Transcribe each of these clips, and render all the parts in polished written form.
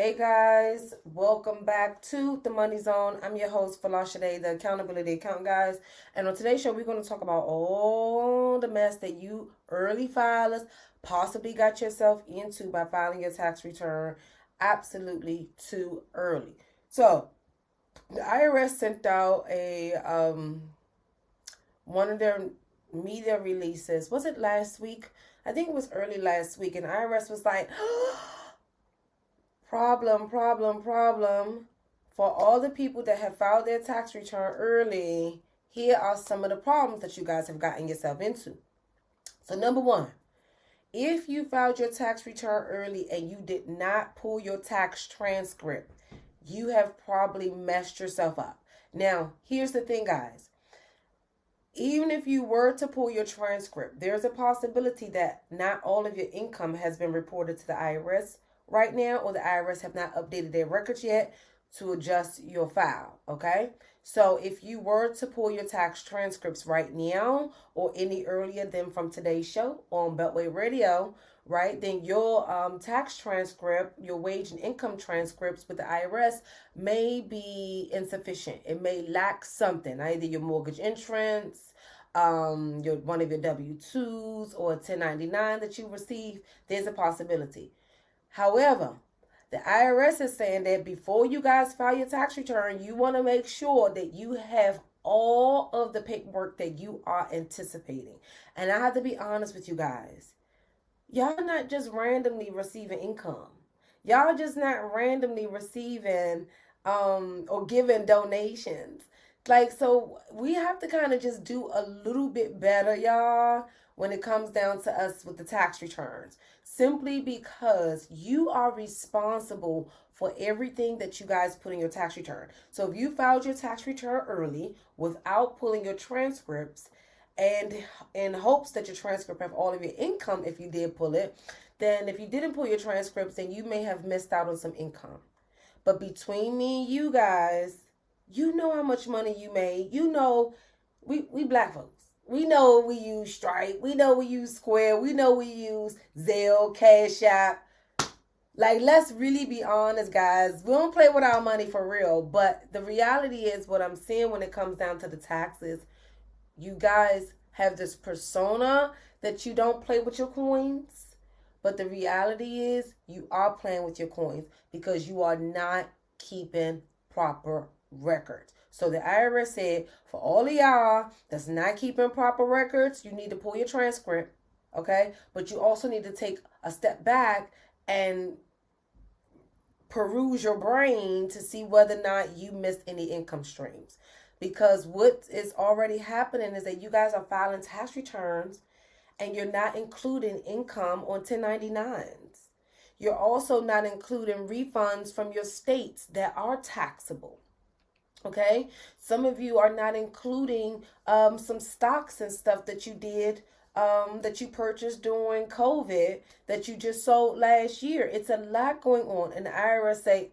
Hey guys, welcome back to the Money Zone. I'm your host, Folasade, the accountability accountant, guys. And on today's show, we're going to talk about all the mess that you early filers possibly got yourself into by filing your tax return absolutely too early. So, the IRS sent out a one of their media releases. Was it last week? I think it was early last week, and IRS was like, problem. For all the people that have filed their tax return early, here are some of the problems that you guys have gotten yourself into. So, number one, if you filed your tax return early and you did not pull your tax transcript, you have probably messed yourself up. Now, here's the thing, guys. Even if you were to pull your transcript, there's a possibility that not all of your income has been reported to the IRS right now, or the IRS have not updated their records yet to adjust your file. Okay, so if you were to pull your tax transcripts right now or any earlier than from today's show on Beltway Radio, right, then your tax transcript, your wage and income transcripts with the IRS may be insufficient. It may lack something, either your mortgage insurance, your one of your W-2s or a 1099 that you receive. There's a possibility. However, the IRS is saying that before you guys file your tax return, you want to make sure that you have all of the paperwork that you are anticipating. And I have to be honest with you guys. Y'all not just randomly receiving income. Y'all just not randomly receiving or giving donations. Like, so we have to kind of just do a little bit better, y'all, when it comes down to us with the tax returns. Simply because you are responsible for everything that you guys put in your tax return. So if you filed your tax return early without pulling your transcripts, and in hopes that your transcript have all of your income, if you did pull it, then if you didn't pull your transcripts, then you may have missed out on some income. But between me and you guys, you know how much money you made. You know, we black folks. We know we use Stripe. We know we use Square. We know we use Zelle, Cash App. Like, let's really be honest, guys. We don't play with our money for real. But the reality is, what I'm seeing when it comes down to the taxes, you guys have this persona that you don't play with your coins. But the reality is you are playing with your coins because you are not keeping proper records. So the IRS said, for all of y'all that's not keeping proper records, you need to pull your transcript, okay? But you also need to take a step back and peruse your brain to see whether or not you missed any income streams. Because what is already happening is that you guys are filing tax returns and you're not including income on 1099s. You're also not including refunds from your states that are taxable. Okay, some of you are not including some stocks and stuff that you did, that you purchased during COVID that you just sold last year. It's a lot going on, and the IRS say,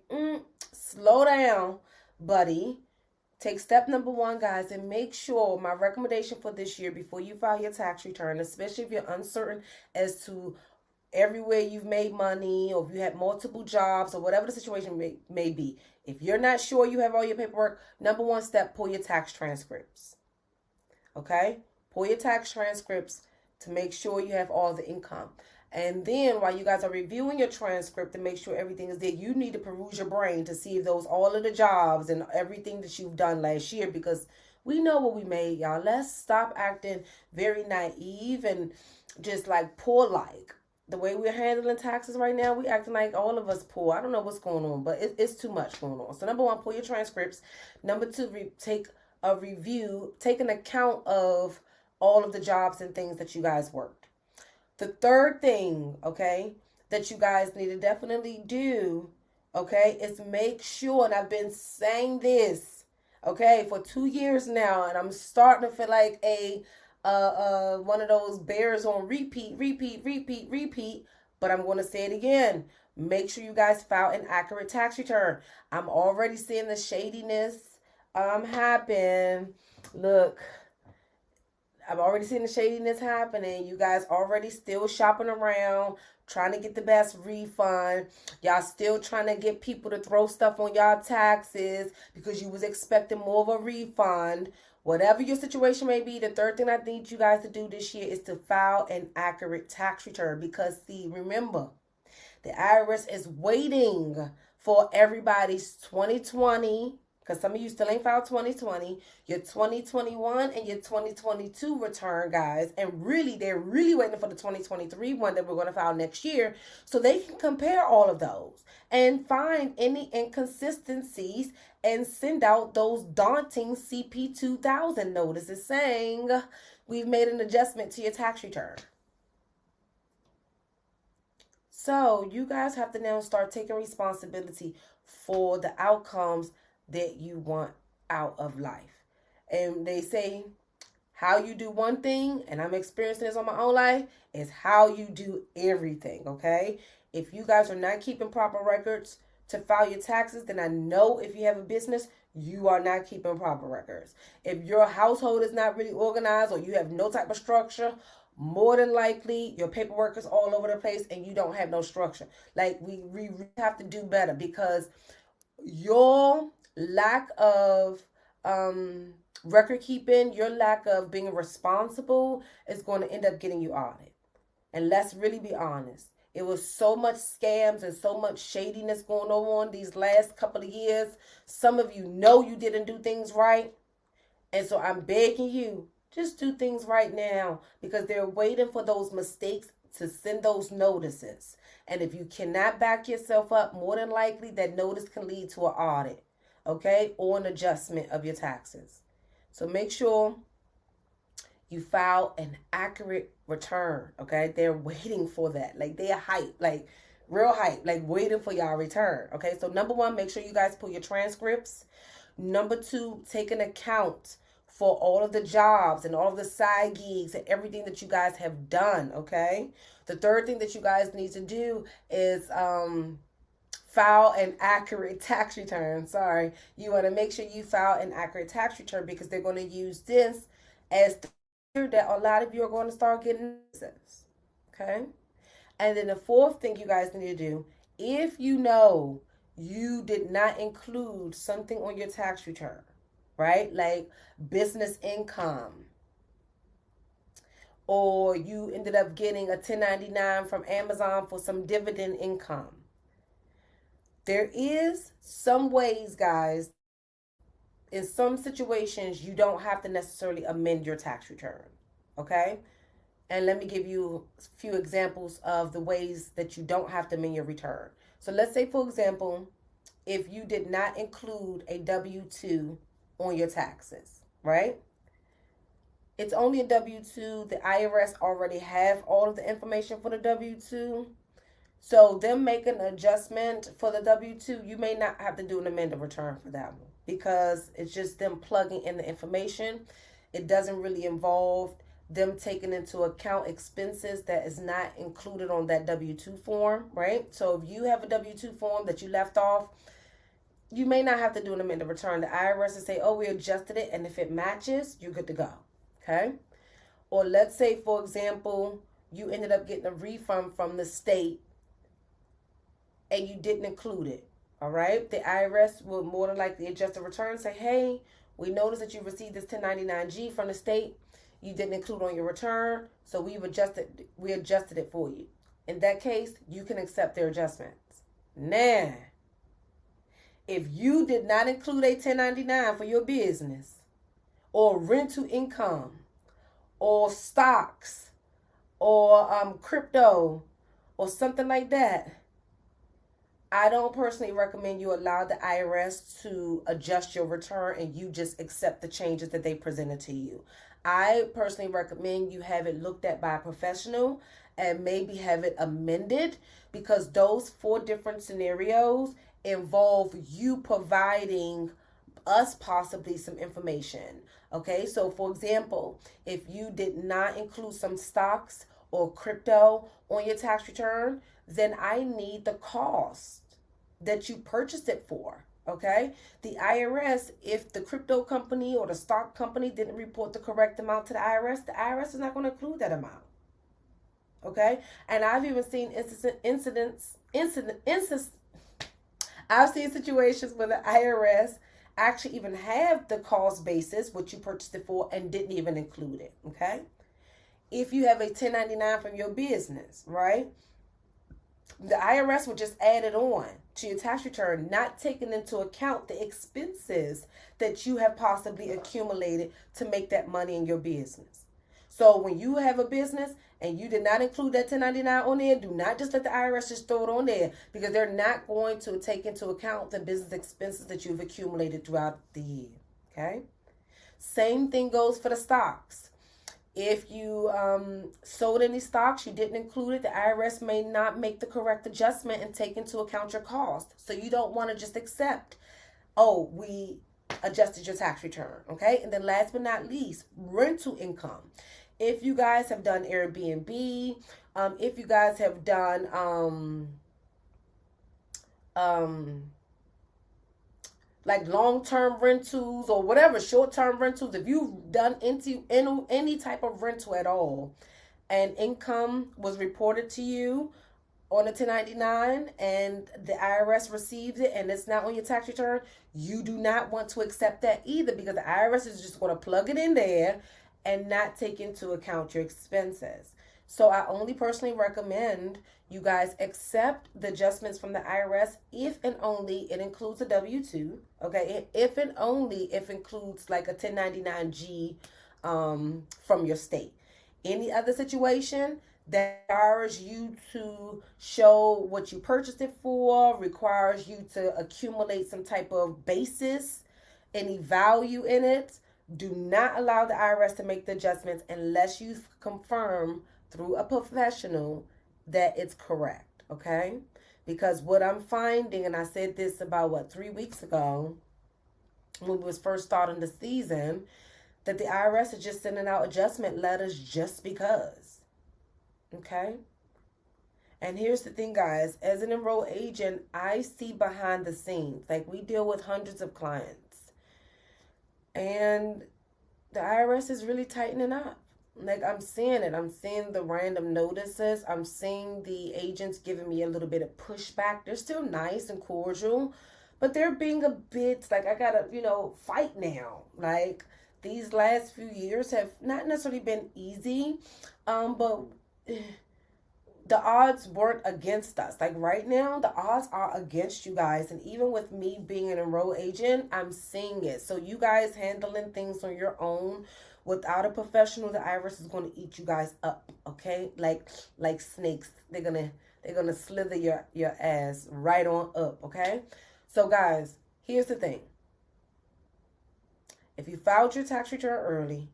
slow down, buddy. Take step number one, guys, and make sure, my recommendation for this year before you file your tax return, especially if you're uncertain as to everywhere you've made money, or if you had multiple jobs, or whatever the situation may be. If you're not sure you have all your paperwork, number one step, pull your tax transcripts. Okay? Pull your tax transcripts to make sure you have all the income. And then while you guys are reviewing your transcript to make sure everything is there, you need to peruse your brain to see if those all of the jobs and everything that you've done last year, because we know what we made, y'all. Let's stop acting very naive and just like poor like. The way we're handling taxes right now, we acting like all of us poor. I don't know what's going on, but it's too much going on. So number one, pull your transcripts. Number two, take a review, take an account of all of the jobs and things that you guys worked. The third thing, okay, that you guys need to definitely do, okay, is make sure, and I've been saying this, okay, for 2 years now, and I'm starting to feel like one of those bears on repeat. But I'm going to say it again. Make sure you guys file an accurate tax return. I'm already seeing the shadiness happen. Look, I've already seen the shadiness happening. You guys already still shopping around, trying to get the best refund. Y'all still trying to get people to throw stuff on y'all taxes because you was expecting more of a refund. Whatever your situation may be, the third thing I need you guys to do this year is to file an accurate tax return. Because, see, remember, the IRS is waiting for everybody's 2020, because some of you still ain't filed 2020, your 2021 and your 2022 return, guys. And really, they're really waiting for the 2023 one that we're going to file next year so they can compare all of those and find any inconsistencies and send out those daunting CP 2000 notices saying we've made an adjustment to your tax return. So you guys have to now start taking responsibility for the outcomes that you want out of life. And they say how you do one thing, and I'm experiencing this on my own life, is how you do everything, okay? If you guys are not keeping proper records to file your taxes, then I know if you have a business, you are not keeping proper records. If your household is not really organized or you have no type of structure, more than likely your paperwork is all over the place and you don't have no structure. Like we have to do better, because your lack of record keeping, your lack of being responsible is going to end up getting you audited. And let's really be honest. It was so much scams and so much shadiness going on these last couple of years. Some of you know you didn't do things right. And so I'm begging you, just do things right now, because they're waiting for those mistakes to send those notices. And if you cannot back yourself up, more than likely that notice can lead to an audit, okay, or an adjustment of your taxes. So make sure you file an accurate return, okay? They're waiting for that. Like, they're hype, like real hype, like waiting for y'all return, okay? So number one, make sure you guys pull your transcripts. Number two, take an account for all of the jobs and all of the side gigs and everything that you guys have done, okay? The third thing that you guys need to do is file an accurate tax return. Sorry. You want to make sure you file an accurate tax return, because they're going to use this as the year that a lot of you are going to start getting this, okay? And then the fourth thing you guys need to do, if you know you did not include something on your tax return, right? Like business income, or you ended up getting a 1099 from Amazon for some dividend income. There is some ways, guys, in some situations you don't have to necessarily amend your tax return, okay? And let me give you a few examples of the ways that you don't have to amend your return. So let's say, for example, if you did not include a W-2 on your taxes, right? It's only a W-2. The IRS already have all of the information for the W-2. So them making an adjustment for the W-2, you may not have to do an amended return for that one, because it's just them plugging in the information. It doesn't really involve them taking into account expenses that is not included on that W-2 form, right? So if you have a W-2 form that you left off, you may not have to do an amended return. The IRS will say, oh, we adjusted it, and if it matches, you're good to go, okay? Or let's say, for example, you ended up getting a refund from the state and you didn't include it, all right? The IRS will more than likely adjust the return and say, hey, we noticed that you received this 1099-G from the state. You didn't include on your return, so we adjusted it for you. In that case, you can accept their adjustments. Now, if you did not include a 1099 for your business, or rental income, or stocks, or crypto, or something like that, I don't personally recommend you allow the IRS to adjust your return and you just accept the changes that they presented to you. I personally recommend you have it looked at by a professional and maybe have it amended, because those 4 different scenarios involve you providing us possibly some information. Okay, so for example, if you did not include some stocks or crypto on your tax return, then I need the cost that you purchased it for. Okay? The IRS, if the crypto company or the stock company didn't report the correct amount to the IRS is not going to include that amount. Okay? And I've even seen I've seen situations where the IRS actually even have the cost basis, what you purchased it for, and didn't even include it. Okay? If you have a 1099 from your business, right? The IRS will just add it on to your tax return, not taking into account the expenses that you have possibly accumulated to make that money in your business. So when you have a business and you did not include that 1099 on there, do not just let the IRS just throw it on there, because they're not going to take into account the business expenses that you've accumulated throughout the year. Okay? Same thing goes for the stocks. If you sold any stocks, you didn't include it, the IRS may not make the correct adjustment and take into account your cost. So you don't want to just accept, oh, we adjusted your tax return. Okay? And then last but not least, rental income. If you guys have done Airbnb, if you guys have done like long-term rentals or whatever, short-term rentals, if you've done any type of rental at all and income was reported to you on a 1099 and the IRS receives it and it's not on your tax return, you do not want to accept that either, because the IRS is just going to plug it in there and not take into account your expenses. So I only personally recommend you guys accept the adjustments from the IRS if and only it includes a W-2. Okay, if and only if it includes like a 1099-G from your state. Any other situation that requires you to show what you purchased it for, requires you to accumulate some type of basis, any value in it, do not allow the IRS to make the adjustments unless you confirm through a professional that it's correct. Okay? Because what I'm finding, and I said this about 3 weeks ago when we was first starting the season, that the IRS is just sending out adjustment letters just because. Okay? And here's the thing, guys. As an enrolled agent, I see behind the scenes. Like, we deal with hundreds of clients. And the IRS is really tightening up. Like, I'm seeing it. I'm seeing the random notices. I'm seeing the agents giving me a little bit of pushback. They're still nice and cordial, but they're being a bit like, I gotta, fight now. Like, these last few years have not necessarily been easy, but the odds weren't against us. Like, right now, the odds are against you guys. And even with me being an enrolled agent, I'm seeing it. So you guys handling things on your own without a professional, the IRS is going to eat you guys up. Okay, like snakes. They're gonna slither your ass right on up. Okay, so guys, here's the thing. If you filed your tax return early,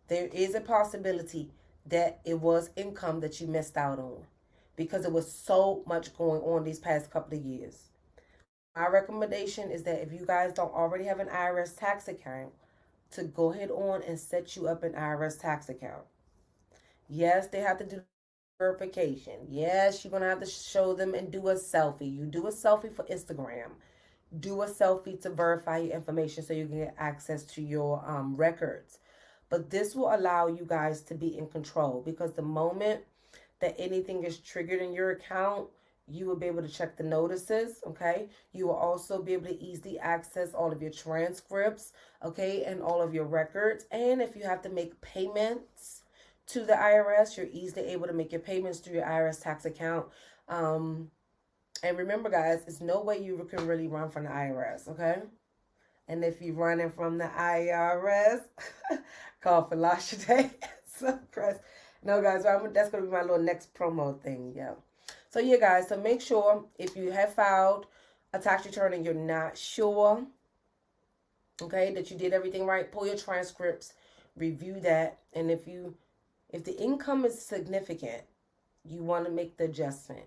there is a possibility that it was income that you missed out on because it was so much going on these past couple of years. My recommendation is that if you guys don't already have an IRS tax account, to go ahead on and set you up an IRS tax account. Yes, they have to do verification. Yes, you're going to have to show them and do a selfie. You do a selfie for Instagram. Do a selfie to verify your information so you can get access to your records. But this will allow you guys to be in control, because the moment that anything is triggered in your account, you will be able to check the notices. Okay, you will also be able to easily access all of your transcripts, okay, and all of your records. And if you have to make payments to the IRS, you're easily able to make your payments through your IRS tax account. And remember, guys, there's no way you can really run from the IRS. Okay. And if you're running from the IRS, call Folasade Suncrest. No, guys, that's going to be my little next promo thing. Yeah. So, yeah, guys, so make sure if you have filed a tax return and you're not sure, okay, that you did everything right, pull your transcripts, review that. And if the income is significant, you want to make the adjustment,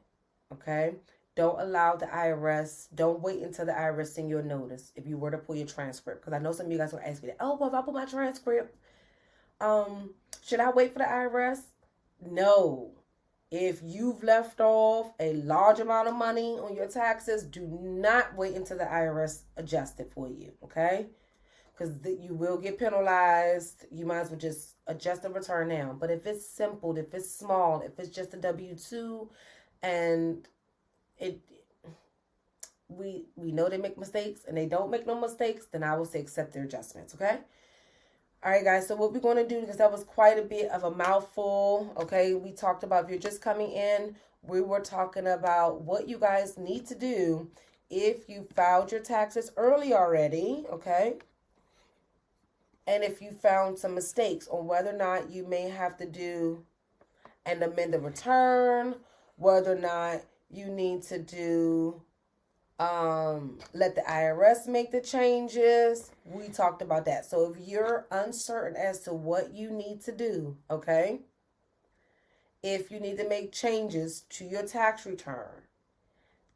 okay? Don't allow the IRS, don't wait until the IRS send you a notice if you were to pull your transcript. Because I know some of you guys will ask me that, oh, well, if I pull my transcript, should I wait for the IRS? No. If you've left off a large amount of money on your taxes, do not wait until the IRS adjusts it for you, okay? Because you will get penalized. You might as well just adjust the return now. But if it's simple, if it's small, if it's just a W-2, and we know they make mistakes and they don't make no mistakes, then I will say accept their adjustments, okay? All right, guys, so what we're going to do, because that was quite a bit of a mouthful, okay? We talked about, if you're just coming in, we were talking about what you guys need to do if you filed your taxes early already, okay? And if you found some mistakes on whether or not you may have to do and amend the return, whether or not you need to do let the IRS make the changes. We talked about that. So if you're uncertain as to what you need to do, okay, if you need to make changes to your tax return,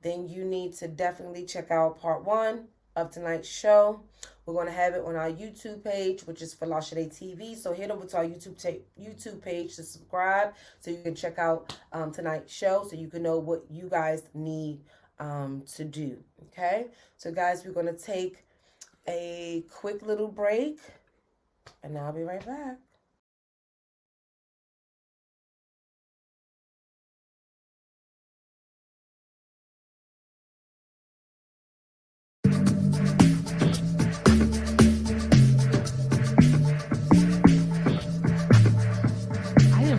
then you need to definitely check out part 1 of tonight's show. We're going to have it on our YouTube page, which is Folasade TV. So head over to our YouTube page to subscribe so you can check out tonight's show so you can know what you guys need to do. Okay, so guys, we're going to take a quick little break and I'll be right back.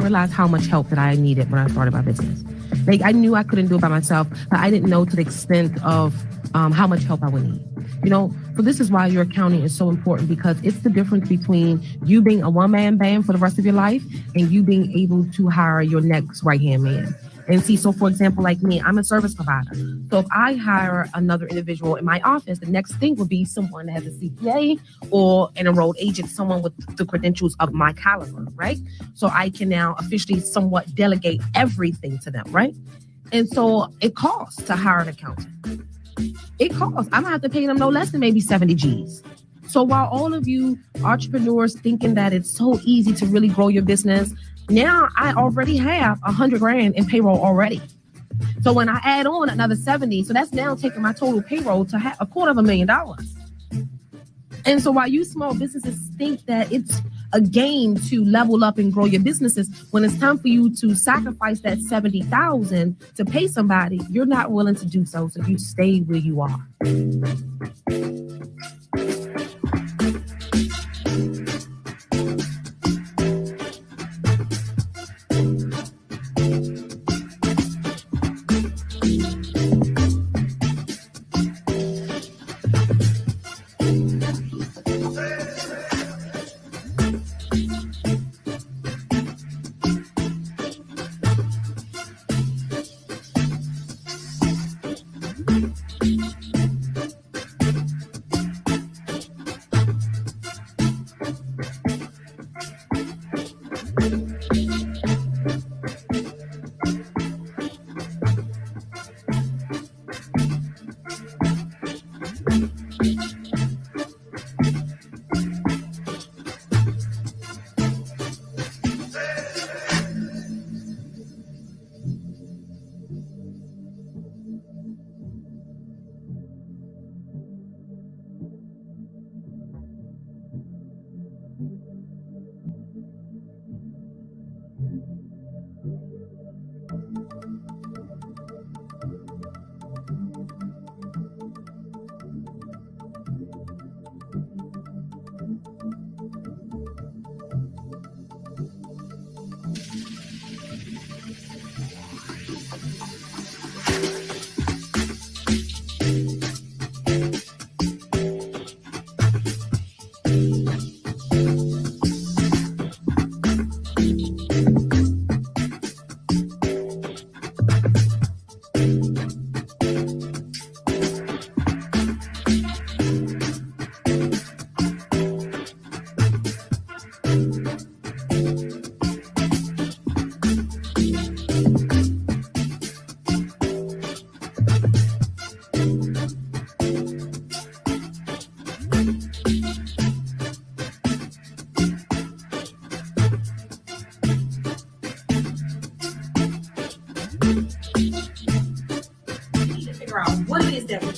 Realize how much help that I needed when I started my business. Like, I knew I couldn't do it by myself, but I didn't know to the extent of how much help I would need. You know, so this is why your accounting is so important, because it's the difference between you being a one-man band for the rest of your life and you being able to hire your next right-hand man. And see, so for example, like me, I'm a service provider. So if I hire another individual in my office, the next thing would be someone that has a CPA or an enrolled agent, someone with the credentials of my caliber, right? So I can now officially somewhat delegate everything to them, right? And so it costs to hire an accountant. It costs. I'm gonna have to pay them no less than maybe 70 G's. So while all of you entrepreneurs thinking that it's so easy to really grow your business, now I already have $100,000 in payroll already. So when I add on another 70, so that's now taking my total payroll to $250,000. And so while you small businesses think that it's a game to level up and grow your businesses, when it's time for you to sacrifice that 70,000 to pay somebody, you're not willing to do so. So you stay where you are.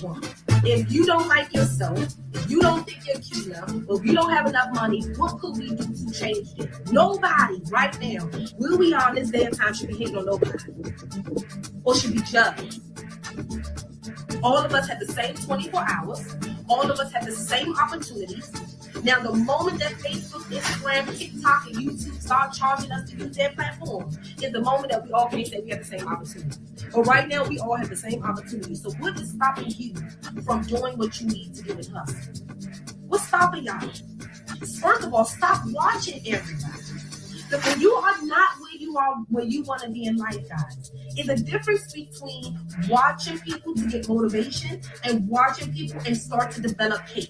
one. If you don't like yourself, if you don't think you're cute enough, or if you don't have enough money, what could we do to change it? Nobody right now, will we on this day and time should be hating on nobody or should be judged. All of us have the same 24 hours. All of us have the same opportunities. Now, the moment that Facebook, Instagram, TikTok, and YouTube start charging us to use their platform is the moment that we all can say we have the same opportunity. But right now, we all have the same opportunity. So what is stopping you from doing what you need to do in hustle? What's stopping y'all? First of all, stop watching everybody. Because when you are not where you want to be in life, guys, is a difference between watching people to get motivation and watching people and start to develop hate.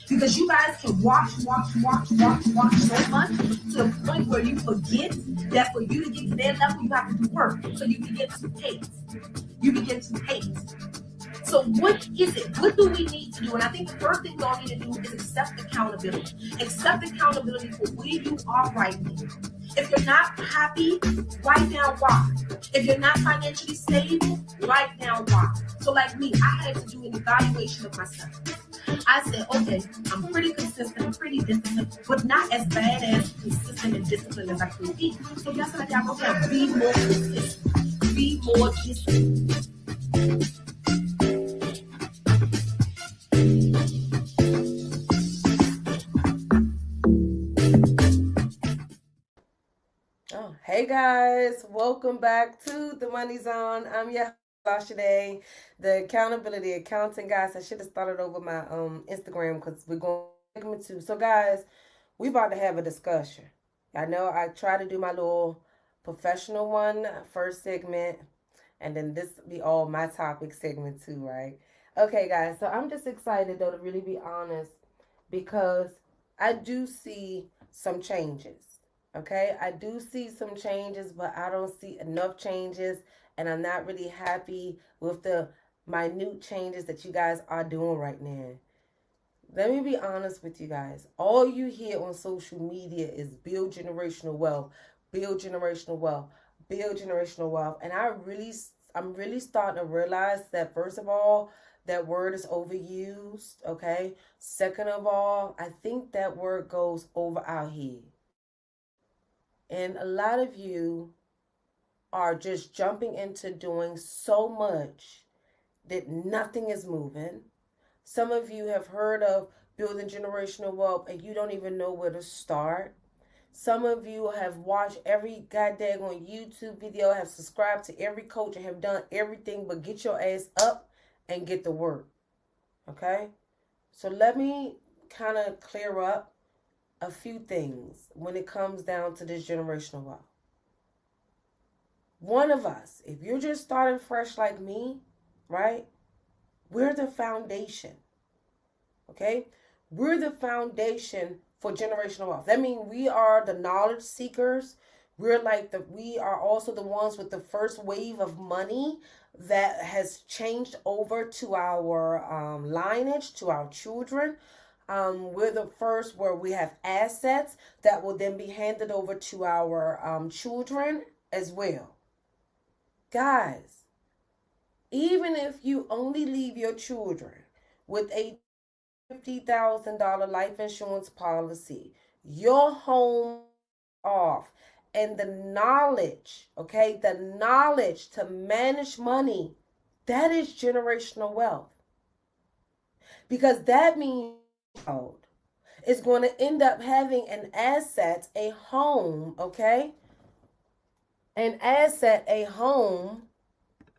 Because you guys can watch so much to the point where you forget that for you to get to their level, you have to do work. So you begin to hate. So what is it? What do we need to do? And I think the first thing we all need to do is accept accountability. Accept accountability for where you are right now. If you're not happy, write down why. If you're not financially stable, write down why. So like me, I had to do an evaluation of myself. I said, okay, I'm pretty consistent, pretty disciplined, but not as bad as consistent and disciplined as I could be. So guess what I got? Okay, be more consistent, be more disciplined. Hey guys, welcome back to the Money Zone. I'm your host today, the accountability accountant. Guys, I should have started over my Instagram because we're going to segment 2. So guys, we about to have a discussion. I know I try to do my little professional one first segment, and then this be all my topic segment 2, right? Okay guys, so I'm just excited though to really be honest because I do see some changes. Okay, I do see some changes, but I don't see enough changes, and I'm not really happy with the minute changes that you guys are doing right now. Let me be honest with you guys. All you hear on social media is build generational wealth, build generational wealth, build generational wealth, and I'm really starting to realize that first of all, that word is overused. Okay. Second of all, I think that word goes over our head. And a lot of you are just jumping into doing so much that nothing is moving. Some of you have heard of building generational wealth and you don't even know where to start. Some of you have watched every goddamn YouTube video, have subscribed to every coach and have done everything but get your ass up and get to work. Okay? So let me kind of clear up a few things when it comes down to this generational wealth. One of us, if you're just starting fresh like me, right? We're the foundation. Okay? We're the foundation for generational wealth. That means we are the knowledge seekers. We are also the ones with the first wave of money that has changed over to our lineage, to our children. We're the first where we have assets that will then be handed over to our children as well. Guys, even if you only leave your children with a $50,000 life insurance policy, your home off, and the knowledge, okay, the knowledge to manage money, that is generational wealth. Because that means is going to end up having an asset, a home, okay? An asset, a home.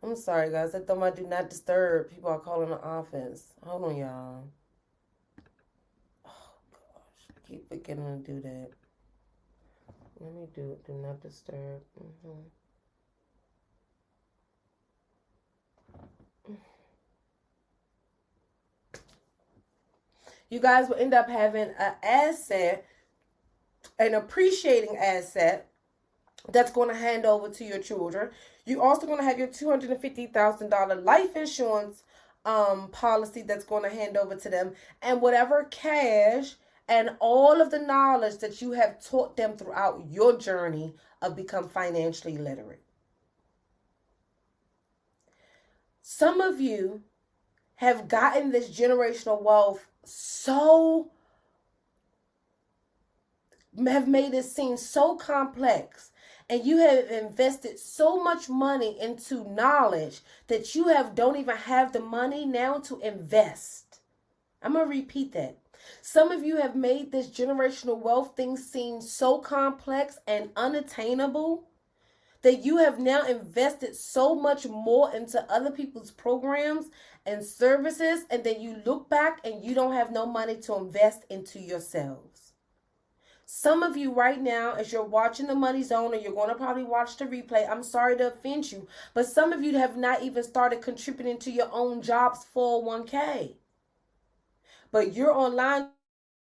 I'm sorry, guys. I thought my do not disturb. People are calling the office. Hold on, y'all. Oh, gosh. I keep forgetting to do that. Let me do it. Do not disturb. You guys will end up having an asset, an appreciating asset that's going to hand over to your children. You're also going to have your $250,000 life insurance policy that's going to hand over to them, and whatever cash and all of the knowledge that you have taught them throughout your journey of become financially literate. Some of you have gotten this generational wealth have made it seem so complex, and you have invested so much money into knowledge that you don't even have the money now to invest. I'm going to repeat that. Some of you have made this generational wealth thing seem so complex and unattainable that you have now invested so much more into other people's programs and services, and then you look back and you don't have no money to invest into yourselves. Some of you right now, as you're watching the Money Zone, or you're going to probably watch the replay, I'm sorry to offend you, but some of you have not even started contributing to your own job's 401k. But you're online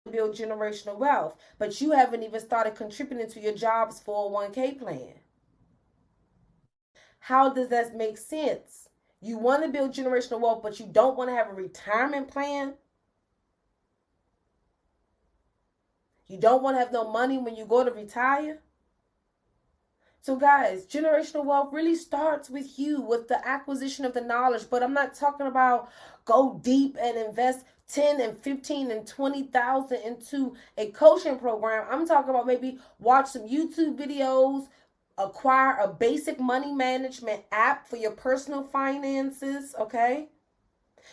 to build generational wealth, but you haven't even started contributing to your job's 401k plan. How does that make sense? You want to build generational wealth, but you don't want to have a retirement plan? You don't want to have no money when you go to retire? So guys, generational wealth really starts with you, with the acquisition of the knowledge. But I'm not talking about go deep and invest 10 and 15 and 20,000 into a coaching program. I'm talking about maybe watch some YouTube videos, acquire a basic money management app for your personal finances, okay?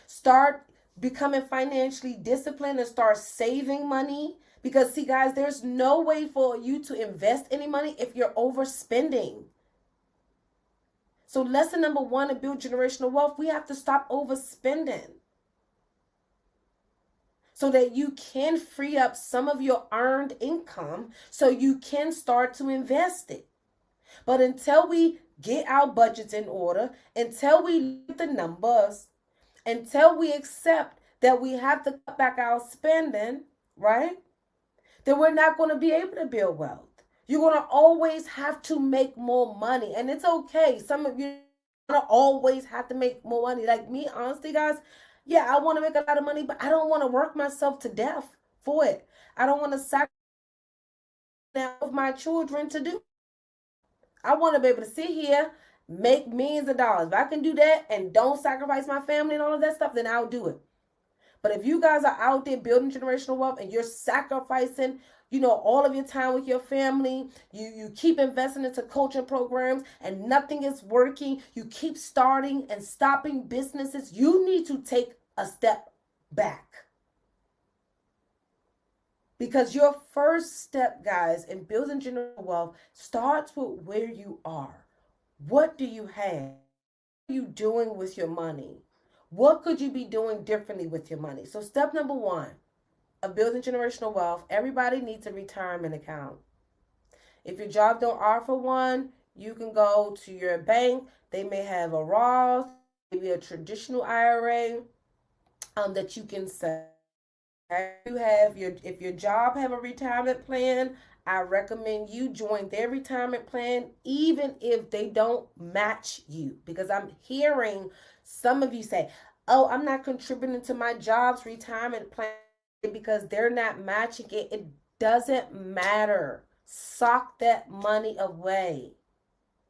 Start becoming financially disciplined and start saving money. Because see, guys, there's no way for you to invest any money if you're overspending. So lesson number 1 to build generational wealth, we have to stop overspending, so that you can free up some of your earned income so you can start to invest it. But until we get our budgets in order, until we look at the numbers, until we accept that we have to cut back our spending, right? Then we're not going to be able to build wealth. You're going to always have to make more money. And it's okay. Some of you are going to always have to make more money. Like me, honestly, guys, yeah, I want to make a lot of money, but I don't want to work myself to death for it. I don't want to sacrifice of my children to do. I want to be able to sit here, make millions of dollars. If I can do that and don't sacrifice my family and all of that stuff, then I'll do it. But if you guys are out there building generational wealth and you're sacrificing, all of your time with your family, you keep investing into coaching programs and nothing is working, you keep starting and stopping businesses, you need to take a step back. Because your first step, guys, in building generational wealth starts with where you are. What do you have? What are you doing with your money? What could you be doing differently with your money? So step number 1 of building generational wealth, everybody needs a retirement account. If your job don't offer one, you can go to your bank. They may have a Roth, maybe a traditional IRA that you can set. If your job have a retirement plan, I recommend you join their retirement plan, even if they don't match you. Because I'm hearing some of you say, oh, I'm not contributing to my job's retirement plan because they're not matching it. It doesn't matter. Sock that money away.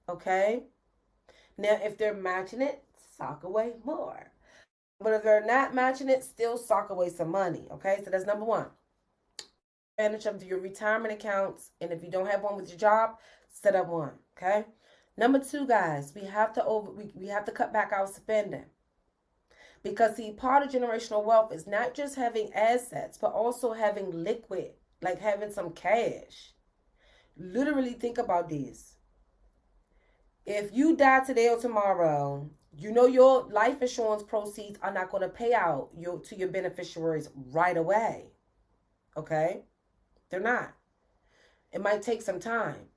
Okay? Now, if they're matching it, sock away more. But if they're not matching it, still sock away some money. Okay? So that's number 1. Advantage of your retirement accounts, and if you don't have one with your job, set up one. Okay. Number 2, guys, we have to cut back our spending, because see, part of generational wealth is not just having assets, but also having liquid, like having some cash. Literally, think about this. If you die today or tomorrow, your life insurance proceeds are not going to pay out to your beneficiaries right away. Okay. They're not. It might take some time.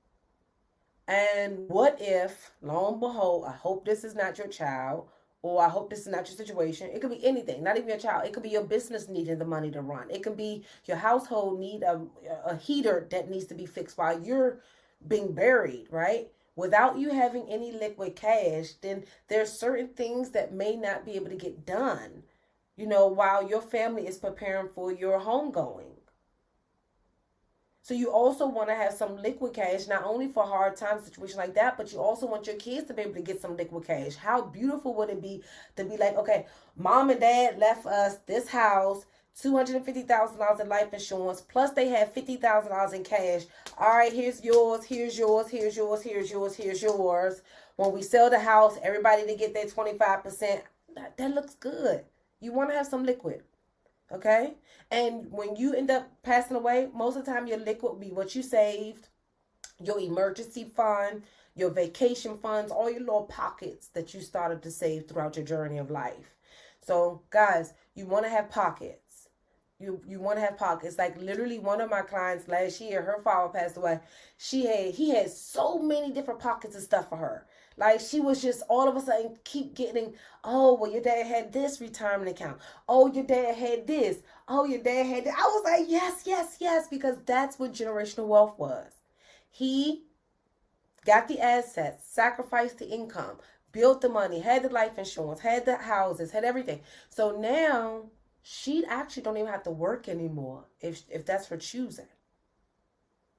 And what if, lo and behold, I hope this is not your child, or I hope this is not your situation. It could be anything, not even your child. It could be your business needing the money to run. It could be your household need a heater that needs to be fixed while you're being buried, right? Without you having any liquid cash, then there's certain things that may not be able to get done, while your family is preparing for your homegoing. So you also want to have some liquid cash, not only for hard times, situation like that, but you also want your kids to be able to get some liquid cash. How beautiful would it be to be like, okay, mom and dad left us this house, $250,000 in life insurance, plus they had $50,000 in cash. All right, here's yours, here's yours, here's yours, here's yours, here's yours. When we sell the house, everybody to get their 25%. That looks good. You want to have some liquid. Okay? And when you end up passing away, most of the time your liquid will be what you saved, your emergency fund, your vacation funds, all your little pockets that you started to save throughout your journey of life. So, guys, you want to have pockets. You want to have pockets. Like literally one of my clients last year, her father passed away. He had so many different pockets of stuff for her. Like she was just all of a sudden keep getting, oh, well, your dad had this retirement account. Oh, your dad had this. Oh, your dad had that. I was like, yes, yes, yes, because that's what generational wealth was. He got the assets, sacrificed the income, built the money, had the life insurance, had the houses, had everything. So now she actually don't even have to work anymore if that's her choosing.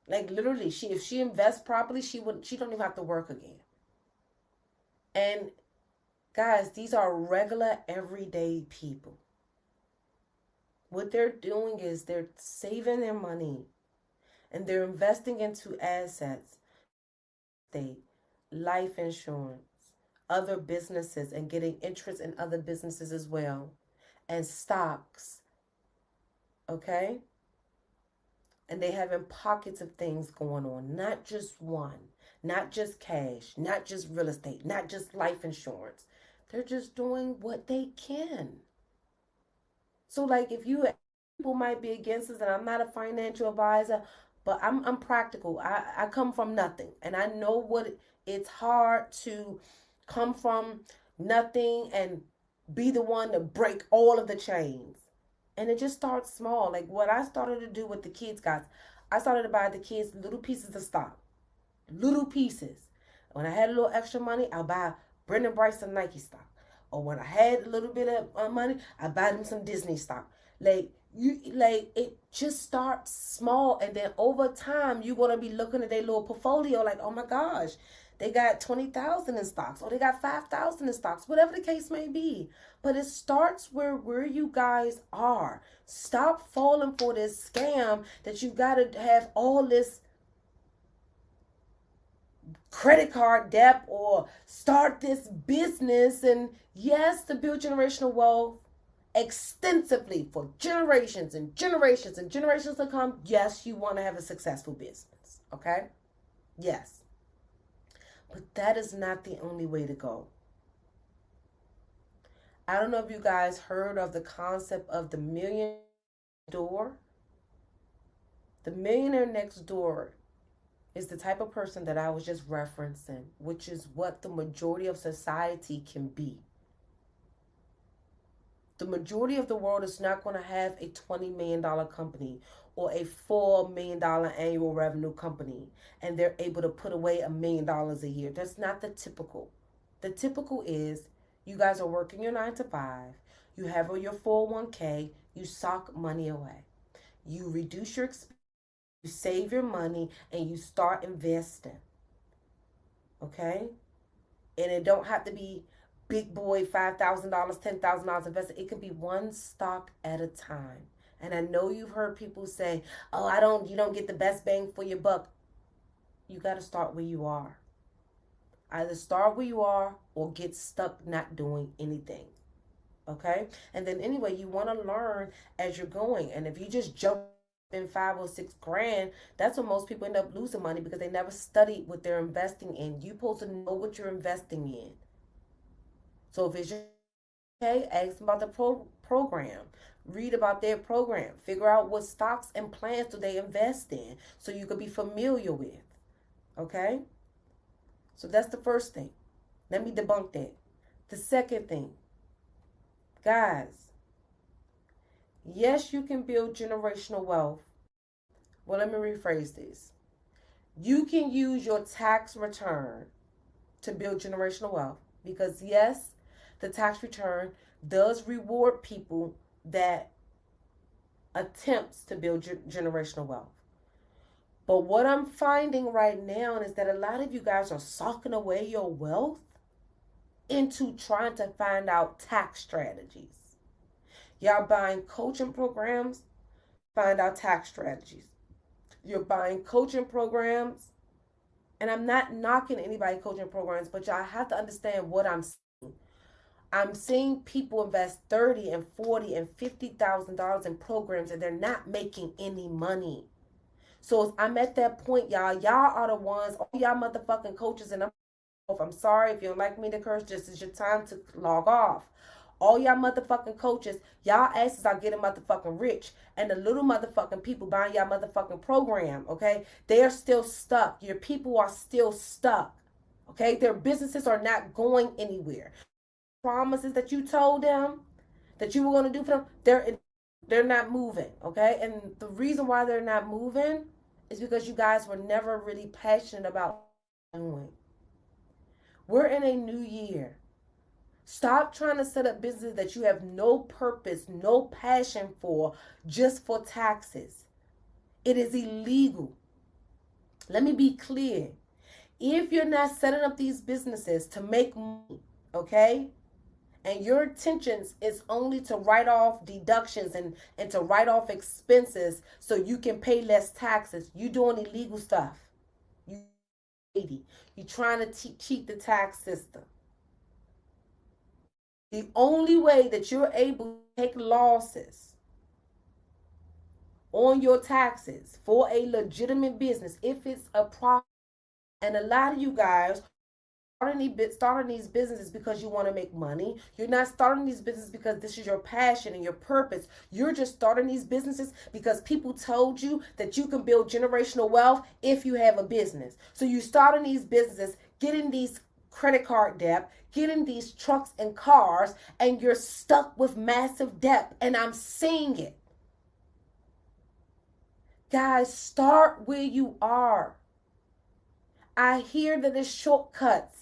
Like literally, if she invests properly, she don't even have to work again. And guys, these are regular everyday people. What they're doing is they're saving their money and they're investing into assets, state, life insurance, other businesses, and getting interest in other businesses as well, and stocks. Okay? And they having pockets of things going on, not just one, not just cash, not just real estate, not just life insurance. They're just doing what they can. So like if you people might be against this, and I'm not a financial advisor, but I'm practical. I come from nothing, and I know what it's hard to come from nothing and be the one to break all of the chains. And it just starts small. Like what I started to do with the kids, guys, I started to buy the kids little pieces of stock. Little pieces. When I had a little extra money, I'll buy Brendan Bryson Nike stock. Or when I had a little bit of money, I buy them some Disney stock. It just starts small, and then over time you're gonna be looking at their little portfolio like, oh my gosh, they got 20,000 in stocks, or they got 5,000 in stocks, whatever the case may be. But it starts where you guys are. Stop falling for this scam that you gotta have all this credit card debt or start this business. And yes, to build generational wealth extensively for generations and generations and generations to come, yes, you want to have a successful business. Okay? Yes. But that is not the only way to go. I don't know if you guys heard of the concept of the millionaire door. The millionaire next door is the type of person that I was just referencing, which is what the majority of society can be. The majority of the world is not going to have a $20 million company or a $4 million annual revenue company, and they're able to put away $1 million a year. That's not the typical. The typical is you guys are working your 9 to 5, you have your 401k, you sock money away. You reduce your expenses, you save your money, and you start investing. Okay? And it don't have to be big boy $5,000, $10,000 invested. It can be one stock at a time. And I know you've heard people say, "Oh, you don't get the best bang for your buck." You got to start where you are. Either start where you are or get stuck not doing anything. Okay? And then anyway, you want to learn as you're going. And if you just jump in 5 or 6 grand, that's when most people end up losing money, because they never studied what they're investing in. You're supposed to know what you're investing in. So if it's okay, ask them about the program. Read about their program. Figure out what stocks and plans do they invest in so you could be familiar with. Okay? So that's the first thing. Let me debunk that. The second thing, guys, yes, you can build generational wealth. Well, let me rephrase this. You can use your tax return to build generational wealth, because yes, the tax return does reward people that attempts to build generational wealth. But what I'm finding right now is that a lot of you guys are socking away your wealth into trying to find out tax strategies. Y'all buying coaching programs, find out tax strategies. You're buying coaching programs, and I'm not knocking anybody coaching programs, but y'all have to understand what I'm seeing. I'm seeing people invest $30 and $40 and $50,000 in programs, and they're not making any money. So I'm at that point, y'all. Y'all are the ones, all y'all motherfucking coaches, and I'm sorry if you don't like me to curse. This is your time to log off. All y'all motherfucking coaches, y'all asses are getting motherfucking rich. And the little motherfucking people buying y'all motherfucking program, okay? They're still stuck. Your people are still stuck, okay? Their businesses are not going anywhere. Promises that you told them that you were going to do for them, they're not moving, okay? And the reason why they're not moving is because you guys were never really passionate about doing. We're in a new year. Stop trying to set up business that you have no purpose, no passion for, just for taxes. It is illegal. Let me be clear. If you're not setting up these businesses to make money, okay, and your intentions is only to write off deductions and to write off expenses so you can pay less taxes, you doing illegal stuff. You're trying to cheat the tax system. The only way that you're able to take losses on your taxes for a legitimate business, if it's a profit, and a lot of you guys starting these businesses because you want to make money. You're not starting these businesses because this is your passion and your purpose. You're just starting these businesses because people told you that you can build generational wealth if you have a business. So you're starting these businesses, getting these credit card debt, getting these trucks and cars, and you're stuck with massive debt. And I'm seeing it. Guys, start where you are. I hear that there's shortcuts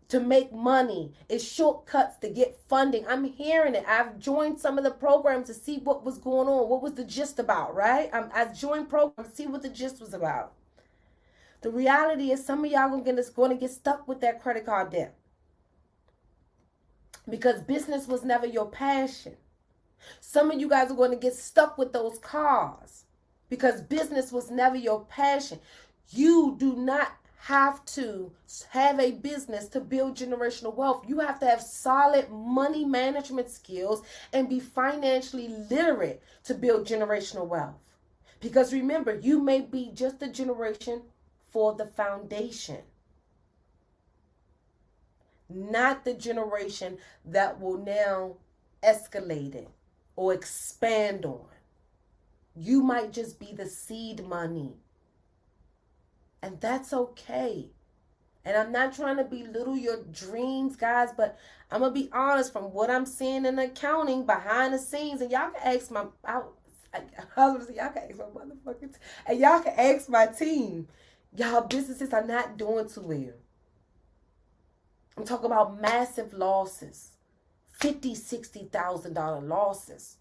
to make money. It's shortcuts to get funding. I'm hearing it. I've joined some of the programs to see what was going on. What was the gist about, right? I've joined programs to see what the gist was about. The reality is some of y'all going to get stuck with that credit card debt because business was never your passion. Some of you guys are going to get stuck with those cars because business was never your passion. You do not have to have a business to build generational wealth. You have to have solid money management skills and be financially literate to build generational wealth. Because remember, you may be just a generation for the foundation, not the generation that will now escalate it or expand on. You might just be the seed money. And that's okay. And I'm not trying to belittle your dreams, guys, but I'm going to be honest from what I'm seeing in accounting behind the scenes. And y'all can ask y'all can ask my motherfuckers, and y'all can ask my team. Y'all businesses are not doing too well. I'm talking about massive losses. $50,000, $60,000 losses.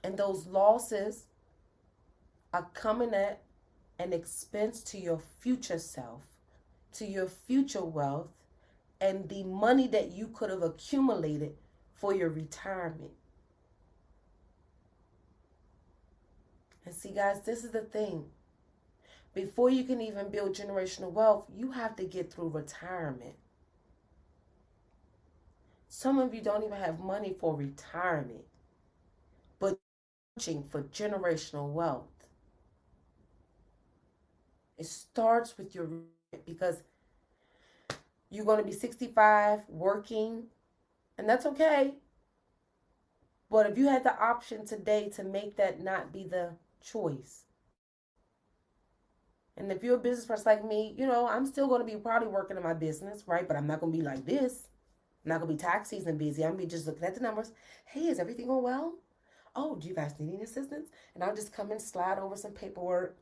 And those losses are coming at an expense to your future self, to your future wealth, and the money that you could have accumulated for your retirement. And see, guys, this is the thing. Before you can even build generational wealth, you have to get through retirement. Some of you don't even have money for retirement, but searching for generational wealth. It starts with your, because you're going to be 65 working, and that's okay. But if you had the option today to make that not be the choice, and if you're a business person like me, I'm still going to be probably working in my business, right? But I'm not going to be like this. I'm not going to be tax season busy. I'm going to be just looking at the numbers. Hey, is everything going well? Oh, do you guys need any assistance? And I'll just come and slide over some paperwork.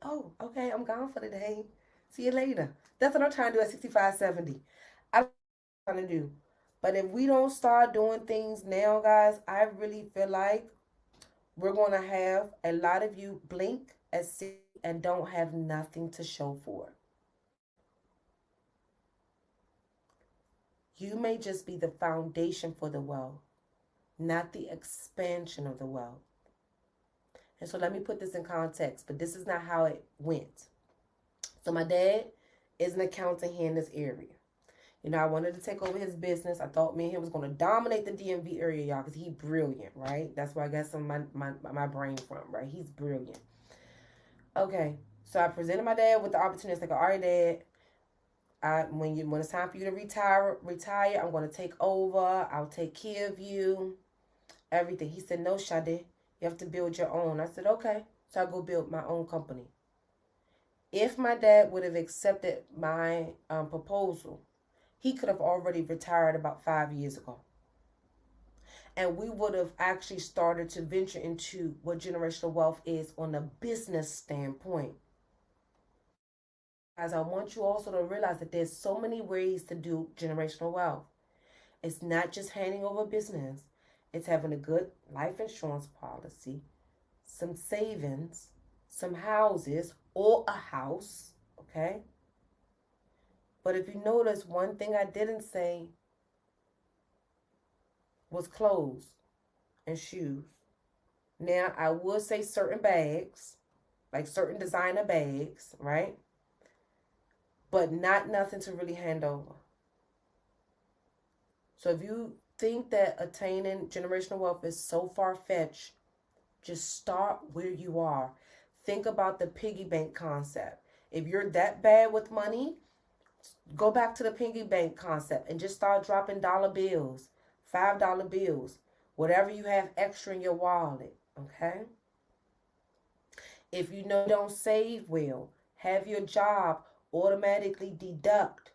Oh, okay, I'm gone for the day. See you later. That's what I'm trying to do at 65, 70. I don't know what I'm trying to do. But if we don't start doing things now, guys, I really feel like we're going to have a lot of you blink at 60 and don't have nothing to show for it. You may just be the foundation for the wealth, not the expansion of the wealth. And so let me put this in context, but this is not how it went. So my dad is an accountant here in this area. You know, I wanted to take over his business. I thought me and him was going to dominate the DMV area, y'all, because he's brilliant, right? That's where I got some of my brain from, right? He's brilliant. Okay, so I presented my dad with the opportunity. It's like, all right, Dad, when it's time for you to retire, I'm going to take over. I'll take care of you, everything. He said, no, Sade, you have to build your own. I said, okay. So I go build my own company. If my dad would have accepted my proposal, he could have already retired about 5 years ago. And we would have actually started to venture into what generational wealth is on a business standpoint. As I want you also to realize that there's so many ways to do generational wealth. It's not just handing over business. It's having a good life insurance policy, some savings, some houses, or a house, okay? But if you notice, one thing I didn't say was clothes and shoes. Now, I would say certain bags, like certain designer bags, right? But not nothing to really hand over. So if you think that attaining generational wealth is so far-fetched, just start where you are. Think about the piggy bank concept. If you're that bad with money, go back to the piggy bank concept and just start dropping dollar bills, $5 bills, whatever you have extra in your wallet, okay? If you know you don't save well, have your job automatically deduct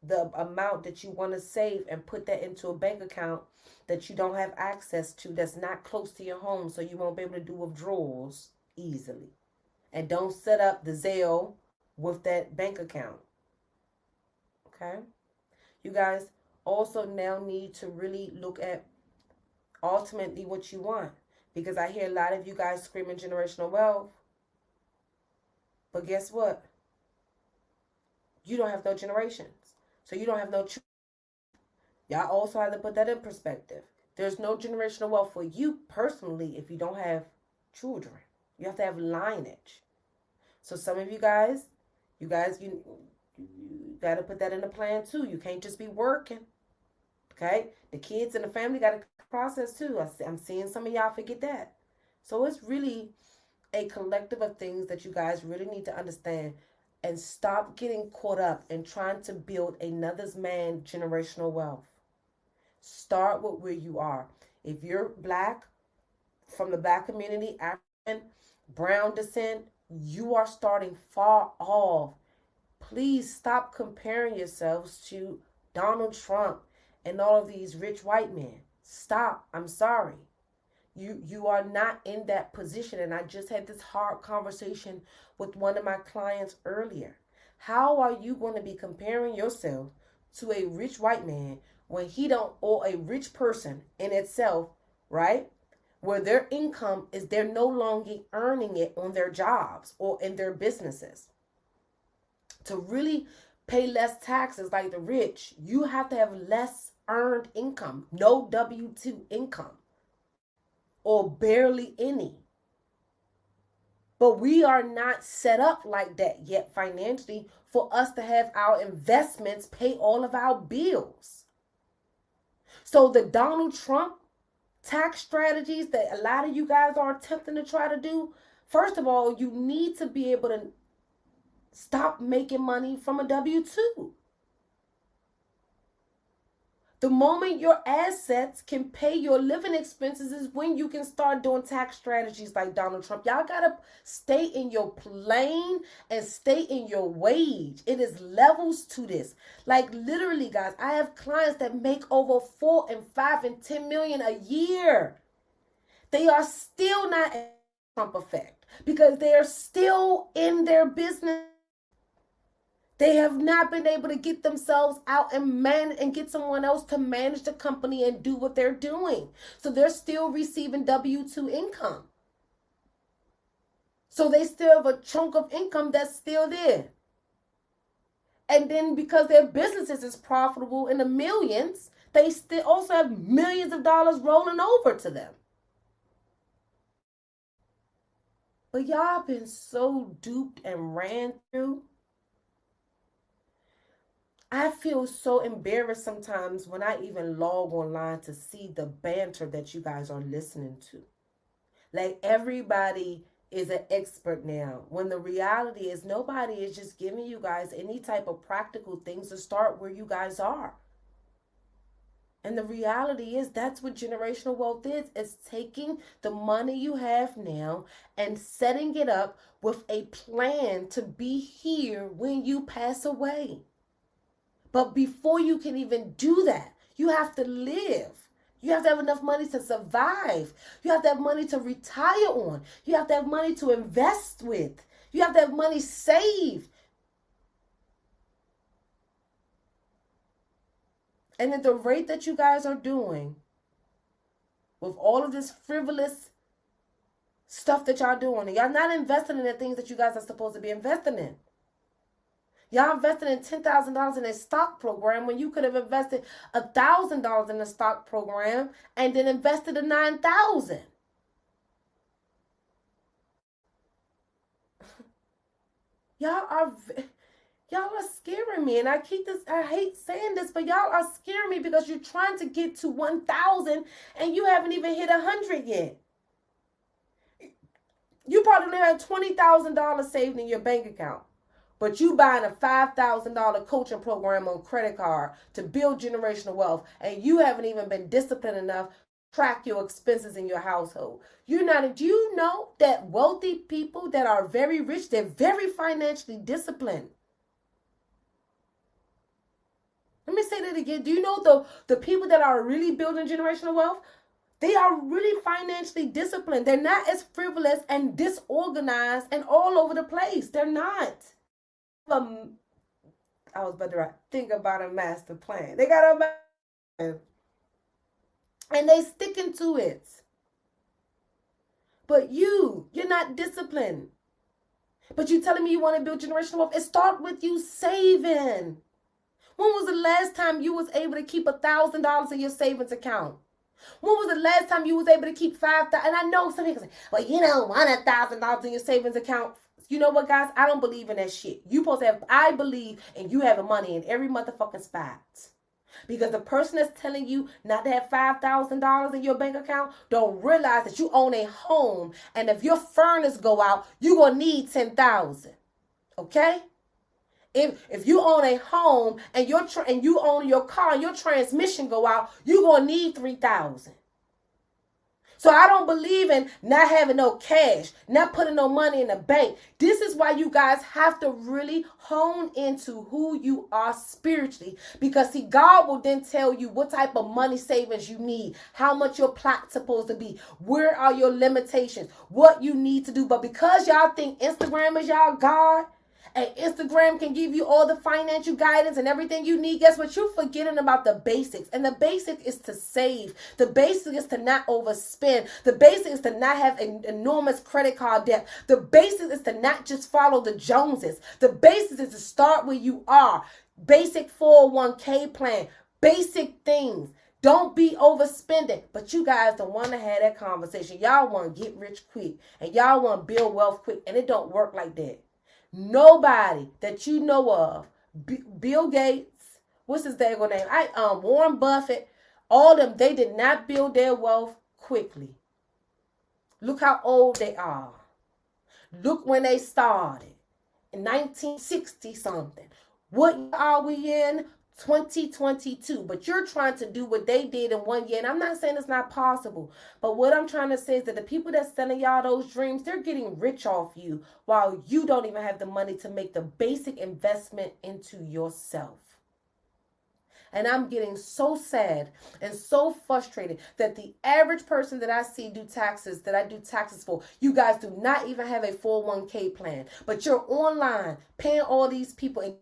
the amount that you want to save and put that into a bank account that you don't have access to, that's not close to your home, so you won't be able to do withdrawals easily. And don't set up the Zelle with that bank account. Okay? You guys also now need to really look at ultimately what you want. Because I hear a lot of you guys screaming generational wealth. But guess what? You don't have no generations. So you don't have no children. Y'all also have to put that in perspective. There's no generational wealth for you personally if you don't have children. You have to have lineage. So some of you guys you got to put that in the plan too. You can't just be working. Okay? The kids and the family got to process too. I'm seeing some of y'all forget that. So it's really a collective of things that you guys really need to understand and stop getting caught up in trying to build another's man generational wealth. Start with where you are. If you're black, from the black community, African, brown descent, you are starting far off. Please stop comparing yourselves to Donald Trump and all of these rich white men. Stop. I'm sorry. You are not in that position. And I just had this hard conversation with one of my clients earlier. How are you going to be comparing yourself to a rich white man when he don't, or a rich person in itself, right? Where their income is, they're no longer earning it on their jobs or in their businesses. To really pay less taxes like the rich, you have to have less earned income, no W-2 income, or barely any. But we are not set up like that yet financially for us to have our investments pay all of our bills. So the Donald Trump tax strategies that a lot of you guys are attempting to try to do, first of all, you need to be able to stop making money from a W-2. The moment your assets can pay your living expenses is when you can start doing tax strategies like Donald Trump. Y'all got to stay in your plane and stay in your wage. It is levels to this. Like literally, guys, I have clients that make over 4 and 5 and 10 million a year. They are still not in the Trump effect because they are still in their business. They have not been able to get themselves out and get someone else to manage the company and do what they're doing. So they're still receiving W-2 income. So they still have a chunk of income that's still there. And then because their businesses is profitable in the millions, they still also have millions of dollars rolling over to them. But y'all been so duped and ran through. I feel so embarrassed sometimes when I even log online to see the banter that you guys are listening to. Like everybody is an expert now, when the reality is nobody is just giving you guys any type of practical things to start where you guys are. And the reality is that's what generational wealth is. It's taking the money you have now and setting it up with a plan to be here when you pass away. But before you can even do that, you have to live. You have to have enough money to survive. You have to have money to retire on. You have to have money to invest with. You have to have money saved. And at the rate that you guys are doing, with all of this frivolous stuff that y'all doing, and y'all not investing in the things that you guys are supposed to be investing in. Y'all invested in $10,000 in a stock program when you could have invested $1,000 in a stock program and then invested in $9,000. Y'all are scaring me, and I hate saying this, but y'all are scaring me because you're trying to get to 1,000 and you haven't even hit 100 yet. You probably had $20,000 saved in your bank account. But you buying a $5,000 coaching program on credit card to build generational wealth, and you haven't even been disciplined enough to track your expenses in your household. Do you know that wealthy people that are very rich, they're very financially disciplined? Let me say that again. Do you know the people that are really building generational wealth? They are really financially disciplined. They're not as frivolous and disorganized and all over the place. They're not. I was about to think about a master plan. They got a master plan. And they sticking to it. But you're not disciplined. But you telling me you want to build generational wealth? It starts with you saving. When was the last time you was able to keep $1,000 in your savings account? When was the last time you was able to keep $5,000? And I know some people say, well, you don't want $1,000 in your savings account. You know what, guys? I don't believe in that shit. I believe in you having money in every motherfucking spot. Because the person that's telling you not to have $5,000 in your bank account don't realize that you own a home. And if your furnace go out, you're going to need $10,000. Okay? If you own a home and you own your car and your transmission go out, you're going to need $3,000. So I don't believe in not having no cash, not putting no money in the bank. This is why you guys have to really hone into who you are spiritually. Because see, God will then tell you what type of money savings you need, how much your plot's supposed to be, where are your limitations, what you need to do. But because y'all think Instagram is y'all God, and Instagram can give you all the financial guidance and everything you need, guess what? You're forgetting about the basics. And the basic is to save. The basic is to not overspend. The basic is to not have an enormous credit card debt. The basic is to not just follow the Joneses. The basic is to start where you are. Basic 401k plan. Basic things. Don't be overspending. But you guys don't want to have that conversation. Y'all want to get rich quick. And y'all want to build wealth quick. And it don't work like that. Nobody that you know of, Bill Gates, what's his daggone name? Warren Buffett, all them, they did not build their wealth quickly. Look how old they are. Look when they started. In 1960 something. What are we in? 2022. But you're trying to do what they did in 1 year. And I'm not saying it's not possible. But what I'm trying to say is that the people that's selling y'all those dreams, they're getting rich off you while you don't even have the money to make the basic investment into yourself. And I'm getting so sad and so frustrated that the average person that I see do taxes, that I do taxes for, you guys do not even have a 401k plan. But you're online paying all these people and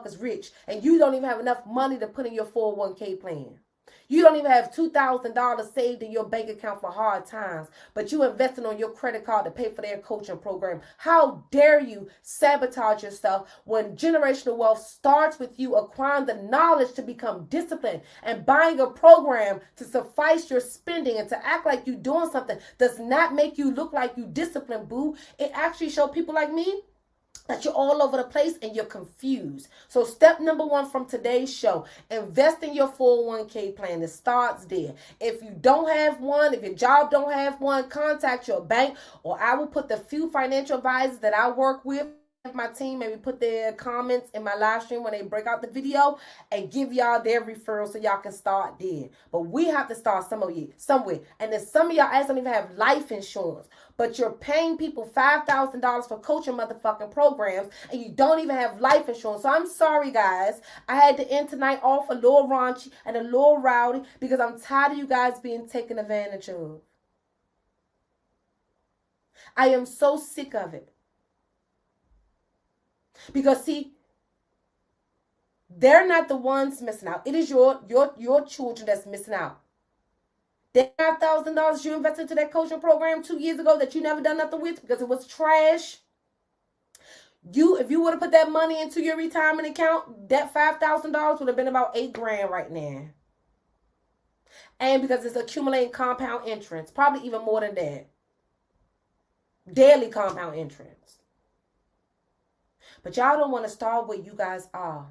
is rich, and you don't even have enough money to put in your 401k plan. You don't even have $2,000 saved in your bank account for hard times, but you investing on your credit card to pay for their coaching program. How dare you sabotage yourself when generational wealth starts with you acquiring the knowledge to become disciplined and buying a program to suffice your spending and to act like you're doing something does not make you look like you disciplined, boo. It actually shows people like me that you're all over the place and you're confused. So step number 1 from today's show, invest in your 401k plan. It starts there. If you don't have one, if your job don't have one, contact your bank, or I will put the few financial advisors that I work with, my team, maybe put their comments in my live stream when they break out the video and give y'all their referral so y'all can start there. But we have to start somewhere. And then some of y'all ass don't even have life insurance, but you're paying people $5,000 for coaching motherfucking programs and you don't even have life insurance. So I'm sorry, guys. I had to end tonight off a little raunchy and a little rowdy because I'm tired of you guys being taken advantage of. I am so sick of it. Because see, they're not the ones missing out. It is your children that's missing out. That $5,000 you invested into that coaching program 2 years ago that you never done nothing with because it was trash. If you would have put that money into your retirement account, that $5,000 would have been about $8,000 right now. And because it's accumulating compound interest, probably even more than that. Daily compound interest. But y'all don't want to start where you guys are.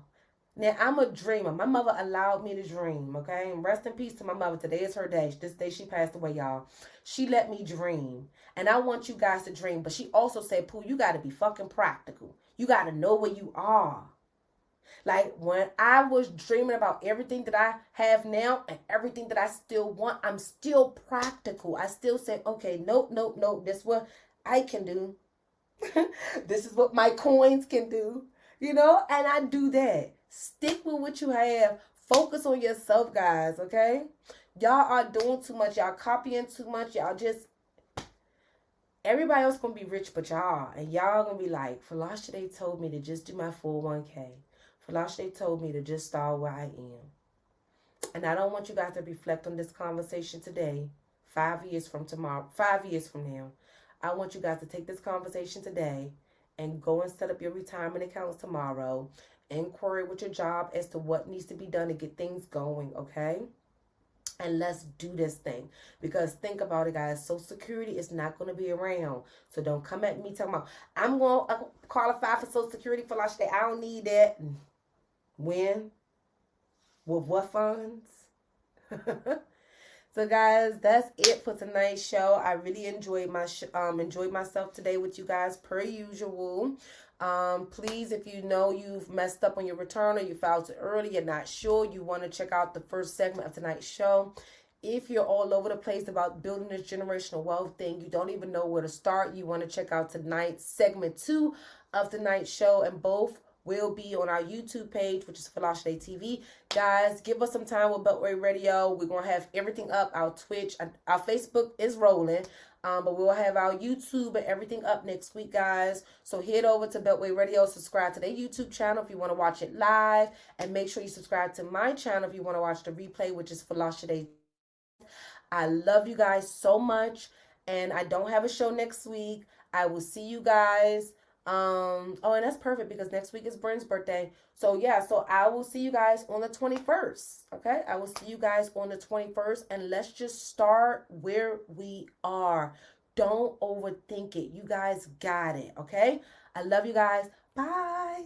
Now, I'm a dreamer. My mother allowed me to dream, okay? And rest in peace to my mother. Today is her day. This day she passed away, y'all. She let me dream. And I want you guys to dream. But she also said, Pooh, you got to be fucking practical. You got to know where you are. Like, when I was dreaming about everything that I have now and everything that I still want, I'm still practical. I still say, okay, nope. This is what I can do. This is what my coins can do, and I do that. Stick with what you have. Focus on yourself, guys, okay? Y'all are doing too much. Y'all copying too much. Y'all just, everybody else gonna be rich but y'all. And y'all gonna be like, Folasade told me to just do my 401k. Folasade told me to just start where I am. And I don't want you guys to reflect on this conversation today, 5 years from now. I want you guys to take this conversation today and go and set up your retirement accounts tomorrow. Inquiry with your job as to what needs to be done to get things going, okay? And let's do this thing. Because think about it, guys. Social Security is not going to be around. So don't come at me talking about, I'm going to qualify for Social Security for last day. I don't need that. When? With what funds? So guys, that's it for tonight's show. I really enjoyed myself today with you guys per usual. Please, if you know you've messed up on your return or you filed too early, you're not sure, you want to check out the first segment of tonight's show. If you're all over the place about building this generational wealth thing, you don't even know where to start, you want to check out tonight's segment 2 of tonight's show, and both will be on our YouTube page, which is Folasade TV. Guys, give us some time with Beltway Radio. We're going to have everything up. Our Twitch, our Facebook is rolling. But we'll have our YouTube and everything up next week, guys. So head over to Beltway Radio. Subscribe to their YouTube channel if you want to watch it live. And make sure you subscribe to my channel if you want to watch the replay, which is Folasade. I love you guys so much. And I don't have a show next week. I will see you guys. And that's perfect because next week is Bryn's birthday. So yeah, so I will see you guys on the 21st. Okay, I will see you guys on the 21st, and let's just start where we are. Don't overthink it. You guys got it. Okay, I love you guys. Bye.